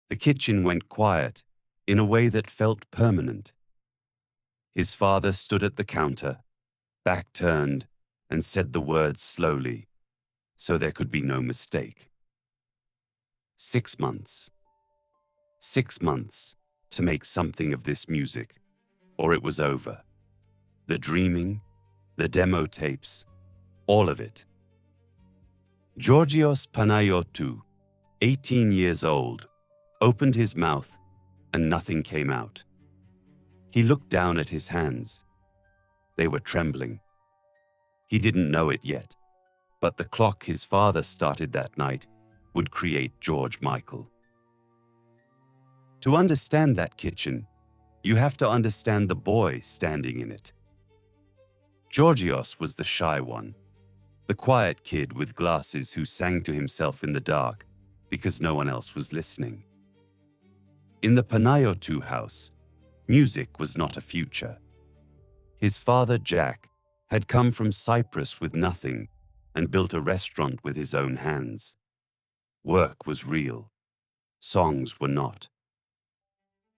The kitchen went quiet in a way that felt permanent. His father stood at the counter, back turned, and said the words slowly, so there could be no mistake. 6 months. 6 months to make something of this music, or it was over. The dreaming, the demo tapes, all of it. Georgios Panayiotou, 18 years old, opened his mouth and nothing came out. He looked down at his hands. They were trembling. He didn't know it yet, but the clock his father started that night would create George Michael. To understand that kitchen, you have to understand the boy standing in it. Georgios was the shy one, the quiet kid with glasses who sang to himself in the dark because no one else was listening. In the Panayiotou house, music was not a future. His father, Jack, had come from Cyprus with nothing and built a restaurant with his own hands. Work was real. Songs were not.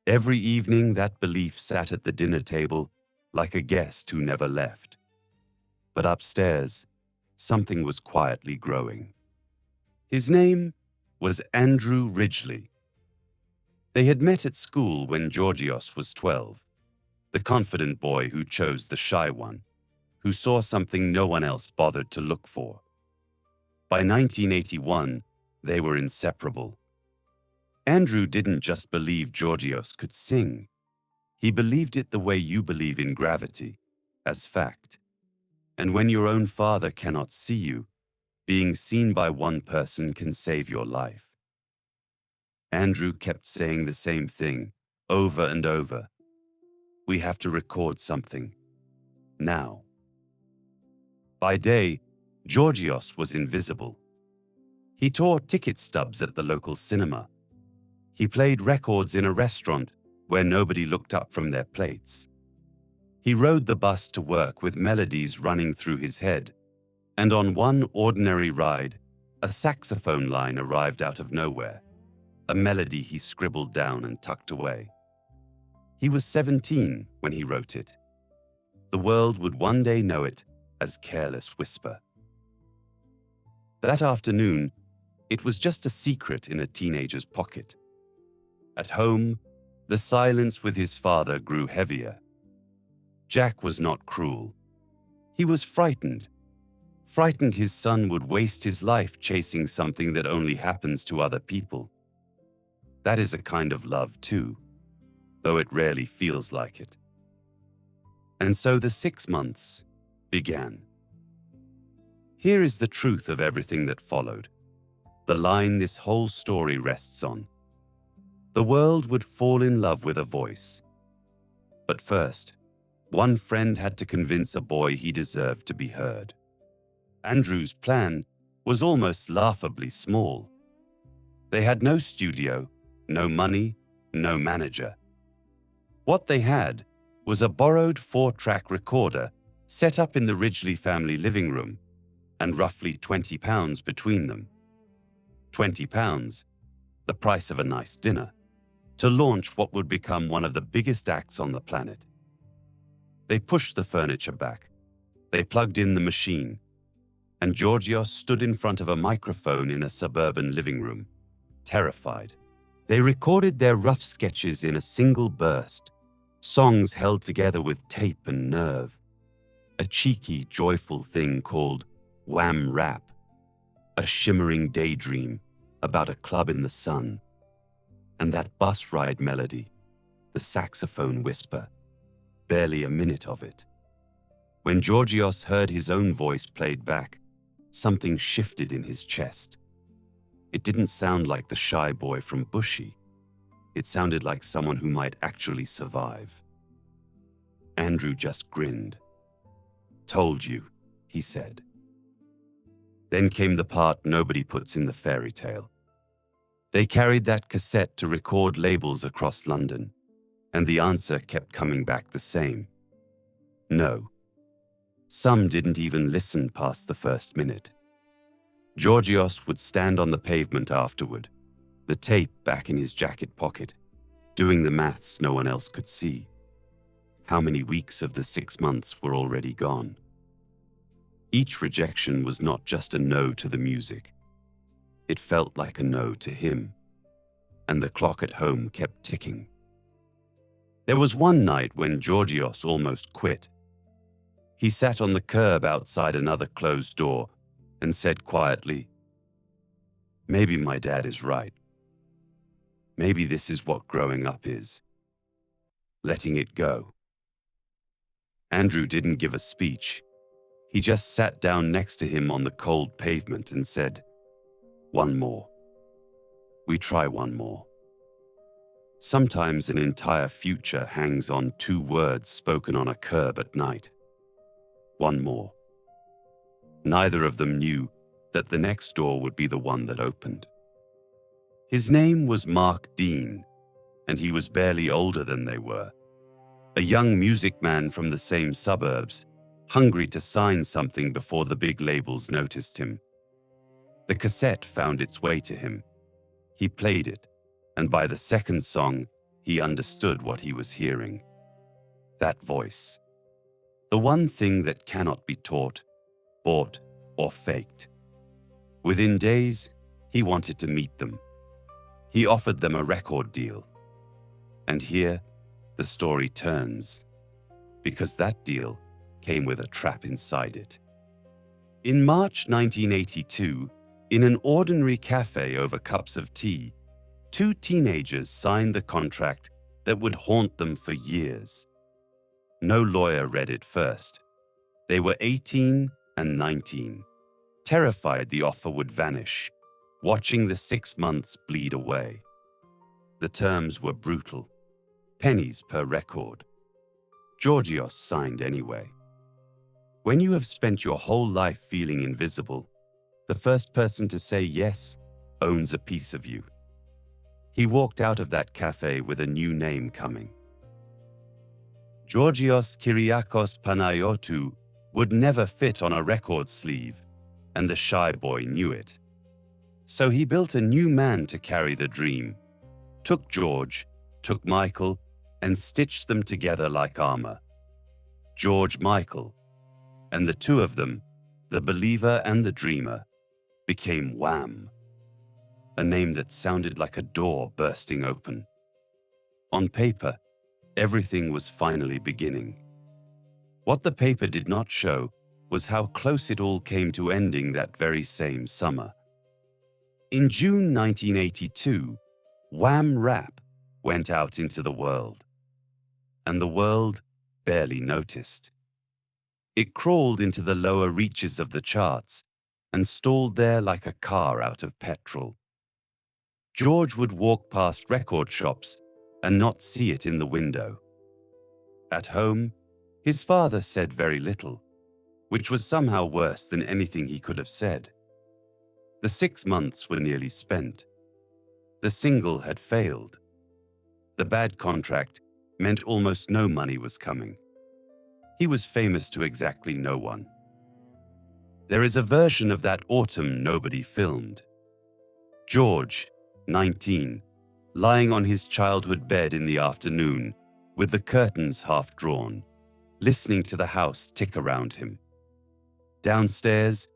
Every evening that belief sat at the dinner table like a guest who never left. But upstairs, something was quietly growing. His name was Andrew Ridgeley. They had met at school when Georgios was 12, the confident boy who chose the shy one, who saw something no one else bothered to look for. By 1981, they were inseparable. Andrew didn't just believe Georgios could sing. He believed it the way you believe in gravity, as fact. And when your own father cannot see you, being seen by one person can save your life. Andrew kept saying the same thing, over and over. We have to record something. Now. By day, Georgios was invisible. He tore ticket stubs at the local cinema. He played records in a restaurant where nobody looked up from their plates. He rode the bus to work with melodies running through his head, and on one ordinary ride, a saxophone line arrived out of nowhere, a melody he scribbled down and tucked away. He was 17 when he wrote it. The world would one day know it as Careless Whisper. That afternoon, it was just a secret in a teenager's pocket. At home, the silence with his father grew heavier. Jack was not cruel. He was frightened his son would waste his life chasing something that only happens to other people. That is a kind of love too, though it rarely feels like it. And so the 6 months began. Here is the truth of everything that followed, the line this whole story rests on. The world would fall in love with a voice. But first, one friend had to convince a boy he deserved to be heard. Andrew's plan was almost laughably small. They had no studio, no money, no manager. What they had was a borrowed 4-track recorder set up in the Ridgeley family living room, and roughly £20 between them. £20, the price of a nice dinner, to launch what would become one of the biggest acts on the planet. They pushed the furniture back. They plugged in the machine, and Georgios stood in front of a microphone in a suburban living room, terrified. They recorded their rough sketches in a single burst, songs held together with tape and nerve, a cheeky, joyful thing called Wham rap, a shimmering daydream about a club in the sun, and that bus ride melody, the saxophone whisper, barely a minute of it. When Georgios heard his own voice played back, something shifted in his chest. It didn't sound like the Shy Boy from Bushey. It sounded like someone who might actually survive. Andrew just grinned. "Told you," he said. Then came the part nobody puts in the fairy tale. They carried that cassette to record labels across London, and the answer kept coming back the same. No. Some didn't even listen past the first minute. Georgios would stand on the pavement afterward, the tape back in his jacket pocket, doing the maths no one else could see. How many weeks of the 6 months were already gone? Each rejection was not just a no to the music. It felt like a no to him, and the clock at home kept ticking. There was one night when Georgios almost quit. He sat on the curb outside another closed door and said quietly, "Maybe my dad is right. Maybe this is what growing up is. Letting it go." Andrew didn't give a speech. He just sat down next to him on the cold pavement and said, "One more. We try one more." Sometimes an entire future hangs on 2 words spoken on a curb at night. One more. Neither of them knew that the next door would be the one that opened. His name was Mark Dean, and he was barely older than they were. A young music man from the same suburbs, hungry to sign something before the big labels noticed him. The cassette found its way to him. He played it, and by the second song, he understood what he was hearing. That voice. The one thing that cannot be taught, bought, or faked. Within days, he wanted to meet them. He offered them a record deal. And here, the story turns, because that deal came with a trap inside it. In March 1982, in an ordinary cafe over cups of tea, 2 teenagers signed the contract that would haunt them for years. No lawyer read it first. They were 18 and 19, terrified the offer would vanish, watching the 6 months bleed away. The terms were brutal. Pennies per record. Georgios signed anyway. When you have spent your whole life feeling invisible, the first person to say yes owns a piece of you. He walked out of that cafe with a new name coming. Georgios Panayiotou would never fit on a record sleeve, and the Shy Boy knew it. So he built a new man to carry the dream, took George, took Michael, and stitched them together like armor. George Michael, and the 2 of them, the believer and the dreamer, became Wham, a name that sounded like a door bursting open. On paper, everything was finally beginning. What the paper did not show was how close it all came to ending that very same summer. In June 1982, Wham Rap went out into the world. And the world barely noticed. It crawled into the lower reaches of the charts and stalled there like a car out of petrol. George would walk past record shops and not see it in the window. At home, his father said very little, which was somehow worse than anything he could have said. The 6 months were nearly spent. The single had failed. The bad contract meant almost no money was coming. He was famous to exactly no one. There is a version of that autumn nobody filmed. George, 19, lying on his childhood bed in the afternoon, with the curtains half drawn, listening to the house tick around him. Downstairs,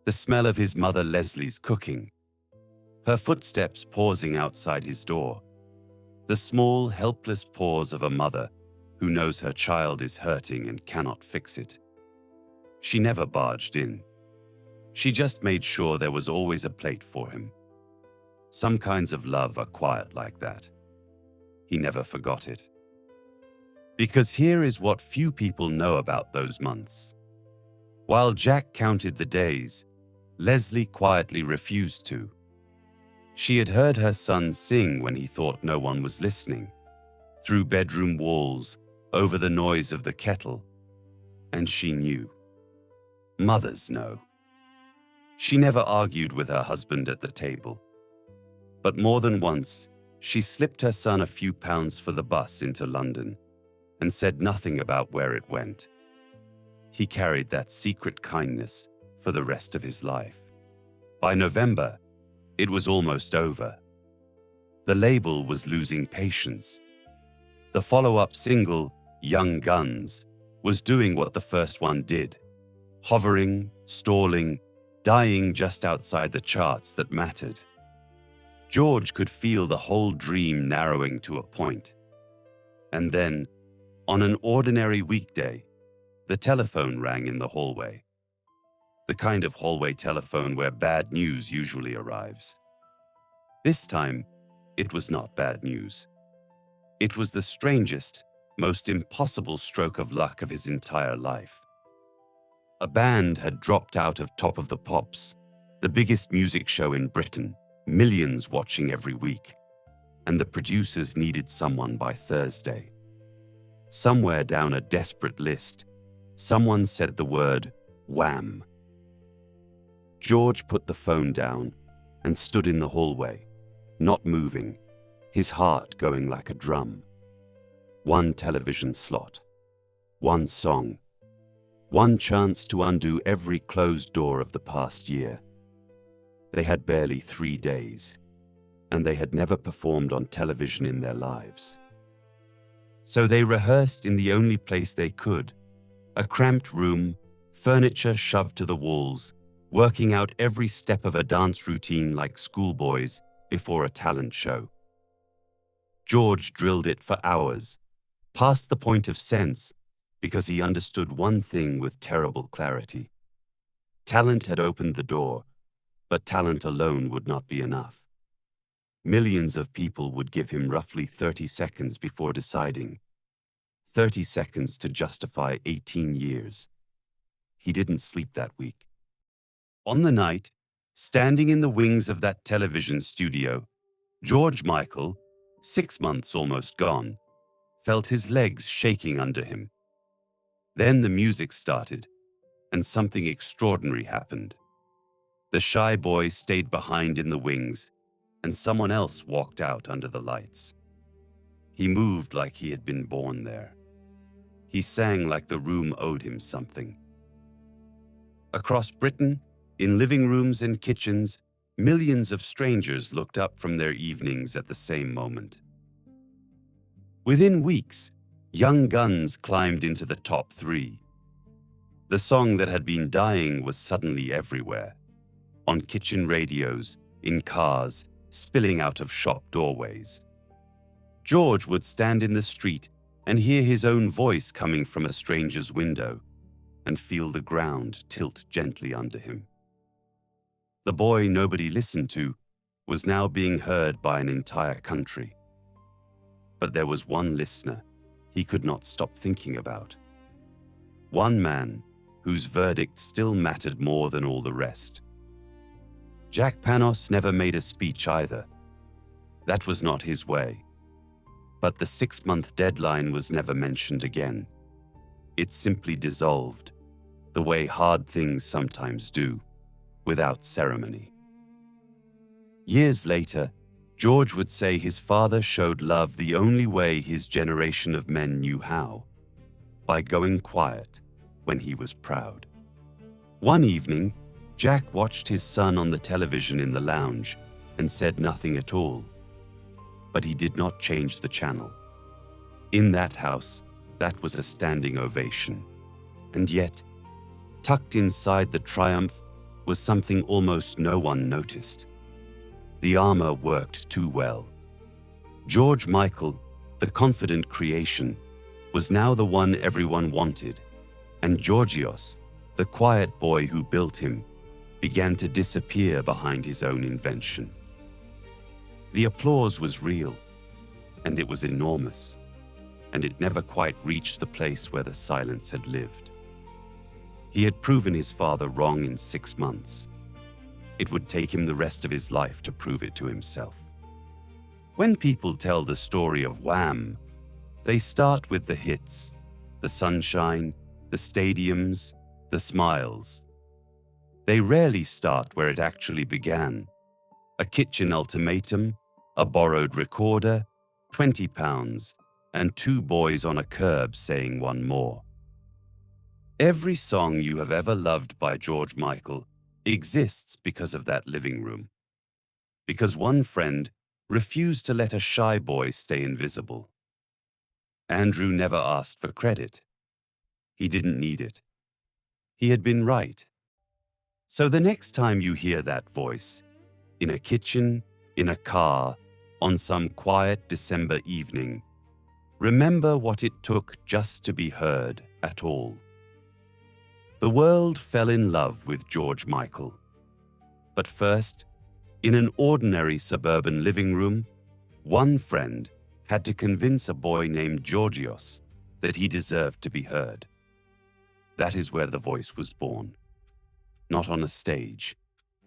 the smell of his mother Leslie's cooking. Her footsteps pausing outside his door. The small, helpless pause of a mother who knows her child is hurting and cannot fix it. She never barged in. She just made sure there was always a plate for him. Some kinds of love are quiet like that. He never forgot it. Because here is what few people know about those months. While Jack counted the days, Leslie quietly refused to. She had heard her son sing when he thought no one was listening, through bedroom walls, over the noise of the kettle, and she knew. Mothers know. She never argued with her husband at the table. But more than once, she slipped her son a few pounds for the bus into London and said nothing about where it went. He carried that secret kindness for the rest of his life. By November, it was almost over. The label was losing patience. The follow-up single, Young Guns, was doing what the first one did, hovering, stalling, dying just outside the charts that mattered. George could feel the whole dream narrowing to a point. And then, on an ordinary weekday, the telephone rang in the hallway. The kind of hallway telephone where bad news usually arrives. This time, it was not bad news. It was the strangest, most impossible stroke of luck of his entire life. A band had dropped out of Top of the Pops, the biggest music show in Britain, millions watching every week, and the producers needed someone by Thursday. Somewhere down a desperate list, someone said the word Wham. George put the phone down and stood in the hallway, not moving, his heart going like a drum. One television slot, one song, one chance to undo every closed door of the past year. They had barely 3 days, and they had never performed on television in their lives. So they rehearsed in the only place they could, a cramped room, furniture shoved to the walls, working out every step of a dance routine like schoolboys before a talent show. George drilled it for hours, past the point of sense, because he understood one thing with terrible clarity. Talent had opened the door, but talent alone would not be enough. Millions of people would give him roughly 30 seconds before deciding. 30 seconds to justify 18 years. He didn't sleep that week. On the night, standing in the wings of that television studio, George Michael, 6 months almost gone, felt his legs shaking under him. Then the music started, and something extraordinary happened. The shy boy stayed behind in the wings, and someone else walked out under the lights. He moved like he had been born there. He sang like the room owed him something. Across Britain, in living rooms and kitchens, millions of strangers looked up from their evenings at the same moment. Within weeks, Young Guns climbed into the top 3. The song that had been dying was suddenly everywhere. On kitchen radios, in cars, spilling out of shop doorways. George would stand in the street and hear his own voice coming from a stranger's window and feel the ground tilt gently under him. The boy nobody listened to was now being heard by an entire country. But there was one listener he could not stop thinking about. One man whose verdict still mattered more than all the rest. Jack Panos never made a speech either. That was not his way. But the 6-month deadline was never mentioned again. It simply dissolved, the way hard things sometimes do, without ceremony. Years later, George would say his father showed love the only way his generation of men knew how, by going quiet when he was proud. One evening, Jack watched his son on the television in the lounge and said nothing at all. But he did not change the channel. In that house, that was a standing ovation. And yet, tucked inside the triumph was something almost no one noticed. The armor worked too well. George Michael, the confident creation, was now the one everyone wanted, and Georgios, the quiet boy who built him, began to disappear behind his own invention. The applause was real, and it was enormous, and it never quite reached the place where the silence had lived. He had proven his father wrong in 6 months. It would take him the rest of his life to prove it to himself. When people tell the story of Wham, they start with the hits, the sunshine, the stadiums, the smiles. They rarely start where it actually began. A kitchen ultimatum, a borrowed recorder, £20, and 2 boys on a curb saying one more. Every song you have ever loved by George Michael exists because of that living room. Because one friend, refused to let a shy boy stay invisible. Andrew never asked for credit. He didn't need it. He had been right. So the next time you hear that voice, in a kitchen, in a car, on some quiet December evening, remember what it took just to be heard at all. The world fell in love with George Michael. But first, in an ordinary suburban living room, one friend had to convince a boy named Georgios that he deserved to be heard. That is where the voice was born. Not on a stage,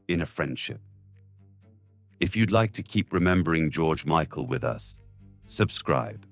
in a friendship. If you'd like to keep remembering George Michael with us, subscribe.